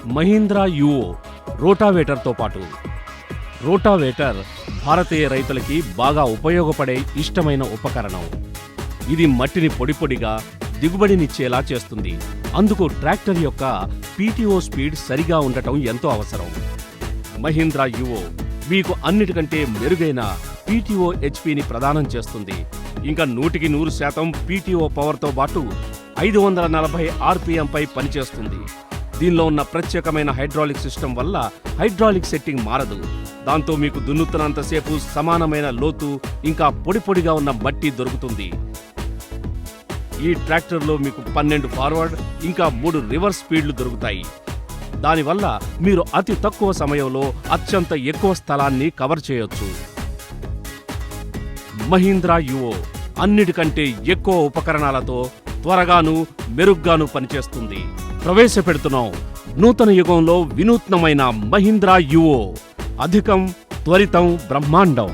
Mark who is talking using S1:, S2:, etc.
S1: మహీంద్రా యువో రోటావేటర్తో పాటు. రోటావేటర్ భారతీయ రైతులకి బాగా ఉపయోగపడే ఇష్టమైన ఉపకరణం. ఇది మట్టిని పొడిపొడిగా దిగుబడినిచ్చేలా చేస్తుంది. అందుకు ట్రాక్టర్ యొక్క పీటీఓ స్పీడ్ సరిగా ఉండటం ఎంతో అవసరం. మహీంద్రా యువో మీకు అన్నిటికంటే మెరుగైన పీటీఓ హెచ్పిని ప్రదానం చేస్తుంది. ఇంకా 100% పీటీఓ పవర్తో పాటు 540 ఆర్పిఎంపై పనిచేస్తుంది. దీనిలో ఉన్న ప్రత్యేకమైన హైడ్రాలిక్ సిస్టమ్ వల్ల హైడ్రాలిక్ సెట్టింగ్ మారదు. దాంతో మీకు దున్నుతున్నంతసేపు సమానమైన లోతు ఇంకా పొడిపొడిగా ఉన్న మట్టి దొరుకుతుంది. ఈ ట్రాక్టర్లో మీకు 12 ఫార్వర్డ్ ఇంకా 3 రివర్స్ స్పీడ్లు దొరుకుతాయి. దానివల్ల మీరు అతి తక్కువ సమయంలో అత్యంత ఎక్కువ స్థలాన్ని కవర్ చేయొచ్చు. మహీంద్రా యువో అన్నిటికంటే ఎక్కువ ఉపకరణాలతో త్వరగాను మెరుగ్గాను పనిచేస్తుంది. ప్రవేశపెడుతున్నాం నూతన యుగంలో వినూత్నమైన మహీంద్రా యువో. అధికం, త్వరితం, బ్రహ్మాండం.